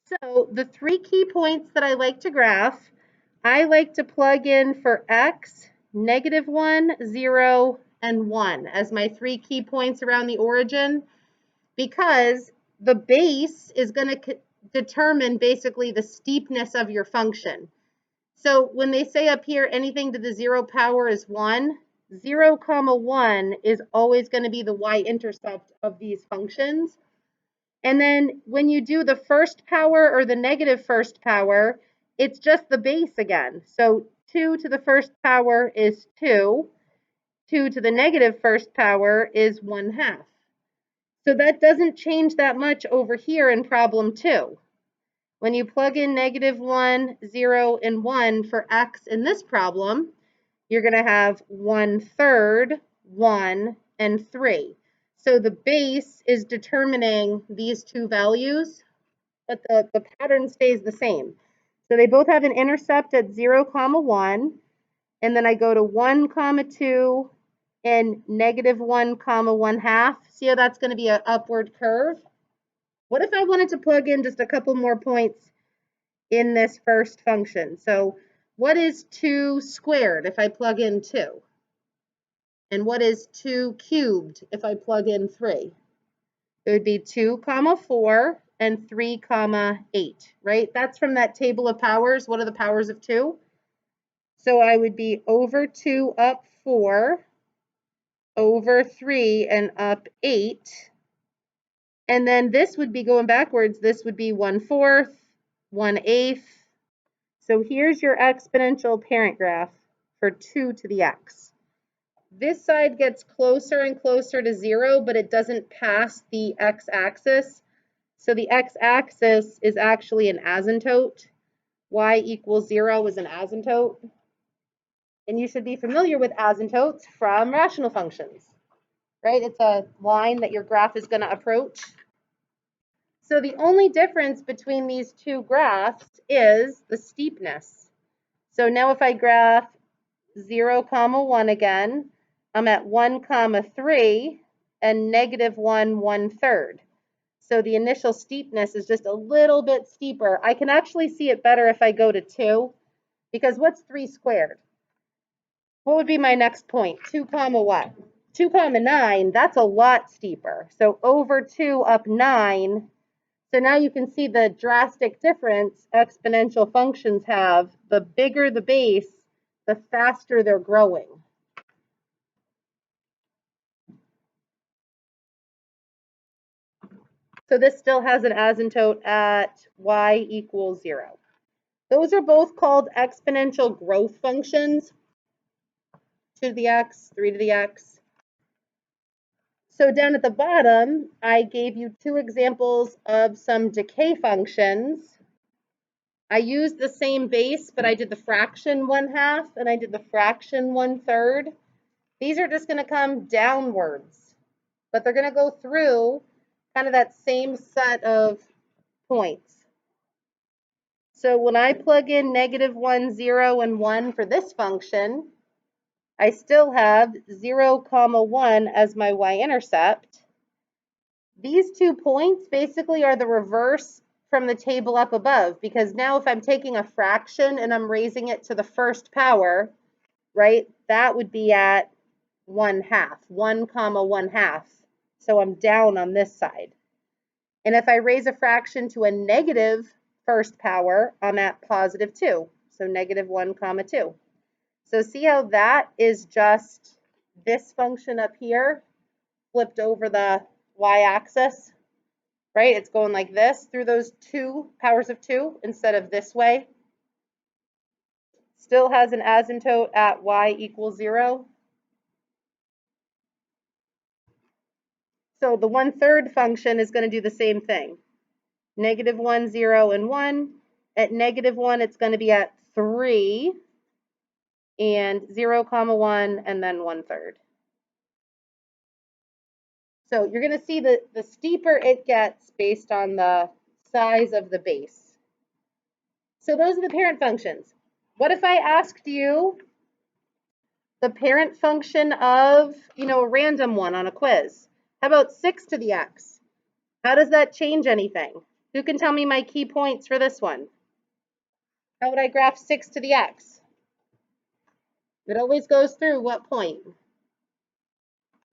So the 3 key points that I like to graph, I like to plug in for x, -1, 0, and 1 as my 3 key points around the origin, because the base is going to determine basically the steepness of your function. So when they say up here anything to the 0 power is 1, 0, 1 is always going to be the y-intercept of these functions. And then when you do the first power or the negative first power, it's just the base again. So 2 to the first power is 2. 2 to the negative first power is 1/2. So that doesn't change that much over here in problem 2. When you plug in -1, 0, and 1 for x in this problem, you're going to have 1/3, 1, and 3. So the base is determining these two values, but the pattern stays the same. So they both have an intercept at 0, 1, and then I go to 1, 2, and -1, 1/2. See how that's going to be an upward curve? What if I wanted to plug in just a couple more points in this first function? So what is 2 squared if I plug in 2? And what is 2 cubed if I plug in 3? It would be 2, 4, and 3, 8, right? That's from that table of powers. What are the powers of 2? So I would be over 2 up 4, over 3 and up 8. And then this would be going backwards. This would be 1/4, 1/8. So here's your exponential parent graph for 2 to the x. This side gets closer and closer to 0, but it doesn't pass the x-axis. So the x-axis is actually an asymptote. Y equals 0 is an asymptote. And you should be familiar with asymptotes from rational functions, right? It's a line that your graph is going to approach. So the only difference between these two graphs is the steepness. So now if I graph 0, 1 again, I'm at 1, 3 and -1, 1/3. So the initial steepness is just a little bit steeper. I can actually see it better if I go to 2, because what's 3 squared? What would be my next point? 2, what? 2, 9, that's a lot steeper. So over 2 up 9. So now you can see the drastic difference exponential functions have. The bigger the base, the faster they're growing. So this still has an asymptote at y equals 0. Those are both called exponential growth functions. 2 to the x, 3 to the x. So down at the bottom, I gave you 2 examples of some decay functions. I used the same base, but I did the fraction 1/2 and I did the fraction 1/3. These are just going to come downwards, but they're going to go through kind of that same set of points. So when I plug in -1, 0, and 1 for this function, I still have 0, 1 as my y-intercept. These 2 points basically are the reverse from the table up above, because now if I'm taking a fraction and I'm raising it to the first power, right, that would be at 1/2, 1, 1/2. So I'm down on this side. And if I raise a fraction to a negative first power, I'm at +2. So -1, 2. So see how that is just this function up here flipped over the y-axis, right? It's going like this through those 2 powers of 2 instead of this way. Still has an asymptote at y equals 0. So the 1/3 function is going to do the same thing. -1, 0, and 1. At -1, it's going to be at 3, and 0, 1, and then 1/3. So you're going to see that the steeper it gets based on the size of the base. So those are the parent functions. What if I asked you the parent function of, a random one on a quiz? How about 6 to the x? How does that change anything? Who can tell me my key points for this one? How would I graph 6 to the x? It always goes through what point?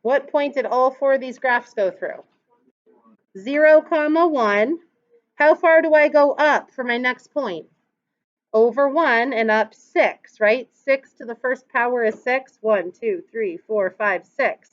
What point did all 4 of these graphs go through? 0, 1. How far do I go up for my next point? Over 1 and up 6, right? 6 to the first power is 6. 1, 2, 3, 4, 5, 6.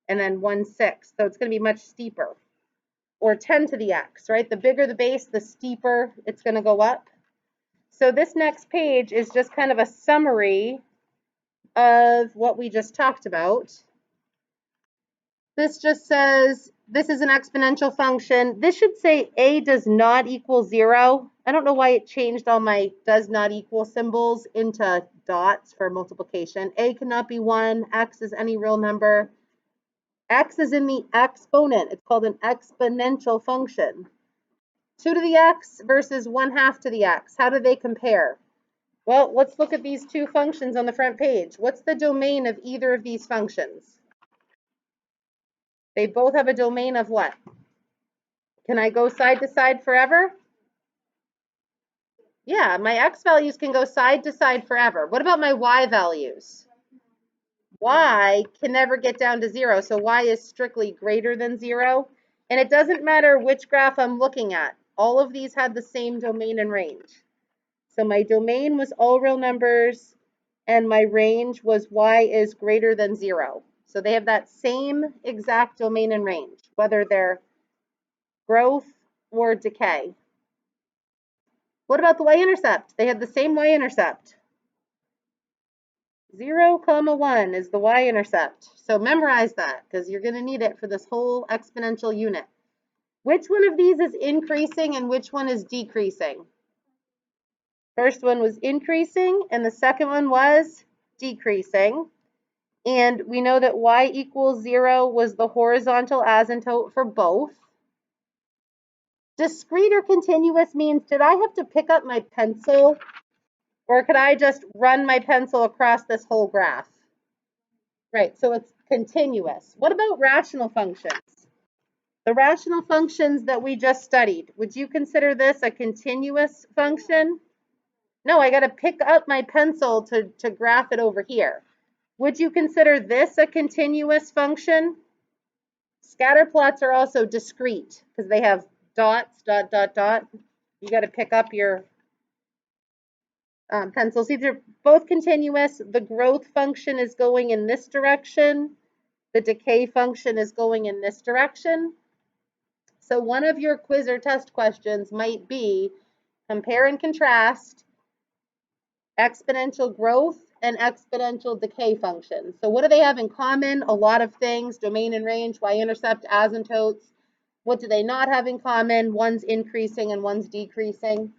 And then 1, 6. So it's going to be much steeper. Or 10 to the x, right? The bigger the base, the steeper it's going to go up. So this next page is just kind of a summary of what we just talked about. This just says this is an exponential function. This should say a does not equal 0. I don't know why it changed all my does not equal symbols into dots for multiplication. A cannot be 1. X is any real number. X is in the exponent. It's called an exponential function. 2 to the x versus 1/2 to the x. How do they compare? Well, let's look at these two functions on the front page. What's the domain of either of these functions? They both have a domain of what? Can I go side to side forever? Yeah, my x values can go side to side forever. What about my y values? Y can never get down to 0, so y is strictly greater than 0. And it doesn't matter which graph I'm looking at. All of these had the same domain and range. So my domain was all real numbers, and my range was y is greater than 0. So they have that same exact domain and range, whether they're growth or decay. What about the y-intercept? They have the same y-intercept. 0, 1 is the y-intercept. So memorize that, because you're going to need it for this whole exponential unit. Which one of these is increasing and which one is decreasing? First one was increasing, and the second one was decreasing. And we know that y equals 0 was the horizontal asymptote for both. Discrete or continuous means, did I have to pick up my pencil, or could I just run my pencil across this whole graph? Right, so it's continuous. What about rational functions? The rational functions that we just studied, would you consider this a continuous function? No, I got to pick up my pencil to graph it over here. Would you consider this a continuous function? Scatter plots are also discrete because they have dots, dot, dot, dot. You got to pick up your pencils. These are both continuous. The growth function is going in this direction. The decay function is going in this direction. So one of your quiz or test questions might be compare and contrast exponential growth and exponential decay functions. So what do they have in common? A lot of things: domain and range, y-intercept, asymptotes. What do they not have in common? One's increasing and one's decreasing.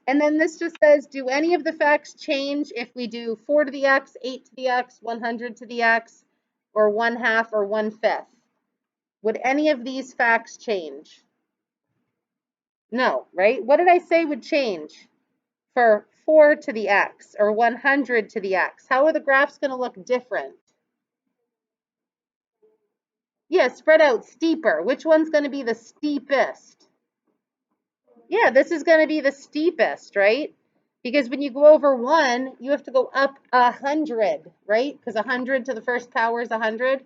And then this just says, do any of the facts change if we do 4 to the x, 8 to the x, 100 to the x, or 1/2 or 1/5? Would any of these facts change? No, right? What did I say would change for 4 to the x or 100 to the x? How are the graphs going to look different? Yeah, spread out steeper. Which one's going to be the steepest? Yeah, this is going to be the steepest, right? Because when you go over 1, you have to go up 100, right? Because 100 to the first power is 100,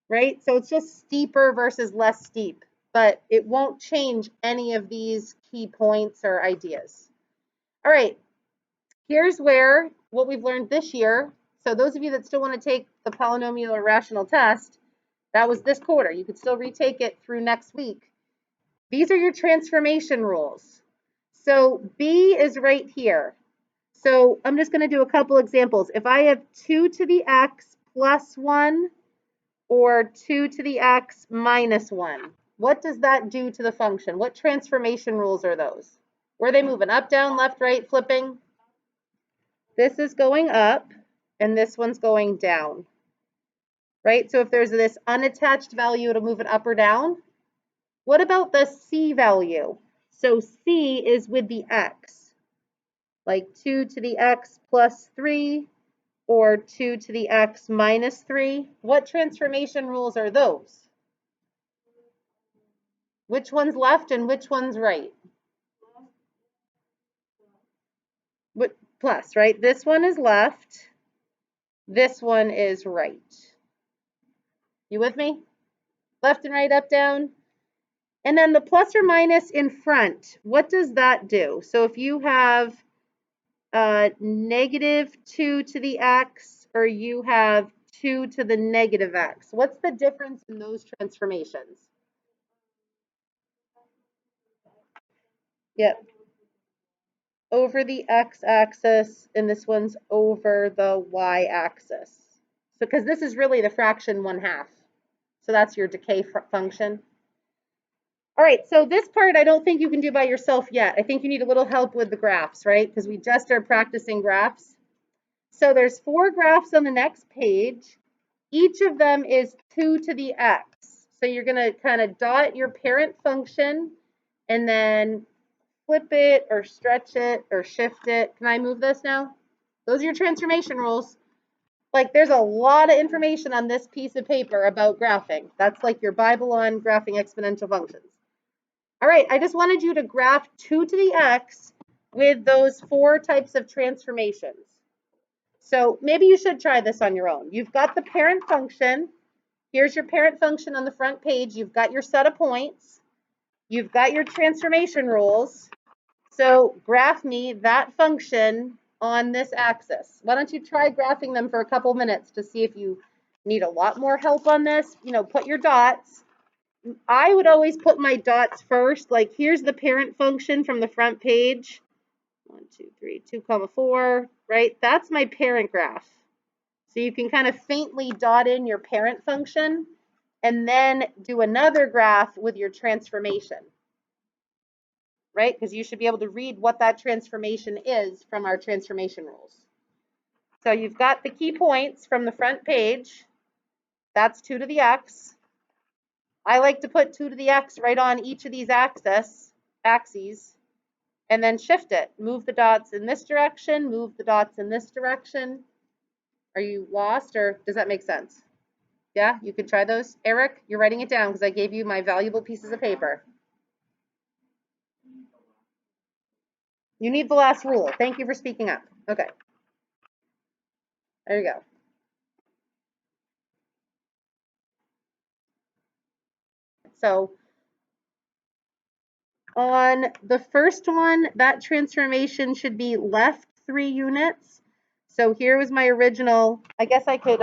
right? So it's just steeper versus less steep, but it won't change any of these key points or ideas. All right, here's where what we've learned this year. So those of you that still want to take the polynomial or rational test, that was this quarter. You could still retake it through next week. These are your transformation rules. So B is right here. So I'm just going to do a couple examples. If I have 2 to the x plus 1 or 2 to the x minus 1, what does that do to the function? What transformation rules are those? Where are they moving? Up, down, left, right, flipping? This is going up, and this one's going down, right? So if there's this unattached value, it'll move it up or down. What about the c value? So c is with the x, like 2 to the x plus 3 or 2 to the x minus 3. What transformation rules are those? Which one's left and which one's right? What plus, right? This one is left. This one is right. You with me? Left and right, up, down. And then the plus or minus in front, what does that do? So if you have negative 2 to the x, or you have 2 to the negative x, what's the difference in those transformations? Yep. Over the x-axis, and this one's over the y-axis. So because this is really the fraction 1/2. So that's your decay function. All right, so this part I don't think you can do by yourself yet. I think you need a little help with the graphs, right? Because we just started practicing graphs. So there's 4 graphs on the next page. Each of them is 2 to the x. So you're going to kind of dot your parent function and then flip it or stretch it or shift it. Can I move this now? Those are your transformation rules. Like, there's a lot of information on this piece of paper about graphing. That's like your Bible on graphing exponential functions. All right, I just wanted you to graph 2 to the x with those 4 types of transformations. So maybe you should try this on your own. You've got the parent function. Here's your parent function on the front page. You've got your set of points. You've got your transformation rules. So graph me that function on this axis. Why don't you try graphing them for a couple minutes to see if you need a lot more help on this? You know, put your dots. I would always put my dots first. Like, here's the parent function from the front page. 1, 2, 3, 2, 4, right? That's my parent graph. So you can kind of faintly dot in your parent function and then do another graph with your transformation, right? Because you should be able to read what that transformation is from our transformation rules. So you've got the key points from the front page. That's 2 to the x. I like to put 2 to the x right on each of these axes, and then shift it. Move the dots in this direction, move the dots in this direction. Are you lost, or does that make sense? Yeah, you could try those. Eric, you're writing it down because I gave you my valuable pieces of paper. You need the last rule. Thank you for speaking up. Okay. There you go. So on the first one, that transformation should be left 3 units. So here was my original. I guess I could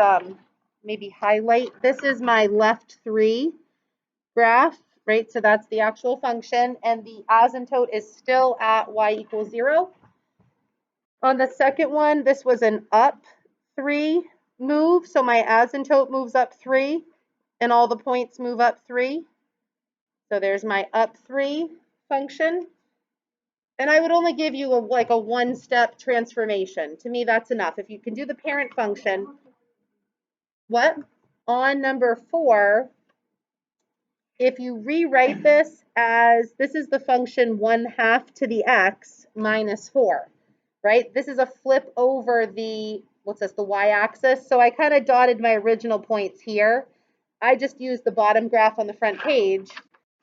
maybe highlight. This is my left 3 graph, right? So that's the actual function, and the asymptote is still at y = 0. On the second one, this was an up 3 move, so my asymptote moves up 3, and all the points move up 3. So there's my up 3 function. And I would only give you like a 1-step transformation. To me, that's enough. If you can do the parent function. What? On number 4, if you rewrite this as, this is the function 1/2 to the x minus 4, right? This is a flip over the, what's this, the y-axis. So I kind of dotted my original points here. I just used the bottom graph on the front page,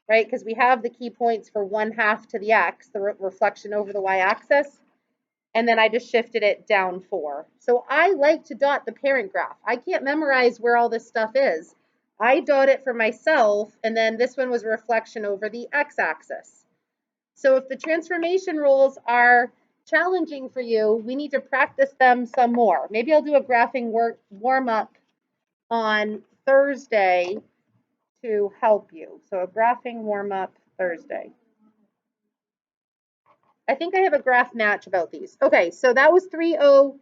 right? Because we have the key points for 1/2 to the x, the reflection over the y-axis. And then I just shifted it down 4. So I like to dot the parent graph. I can't memorize where all this stuff is. I dot it for myself, and then this one was a reflection over the x-axis. So if the transformation rules are challenging for you, we need to practice them some more. Maybe I'll do a graphing warm-up on Thursday to help you. So a graphing warm-up Thursday. I think I have a graph match about these. Okay, so that was 3.0.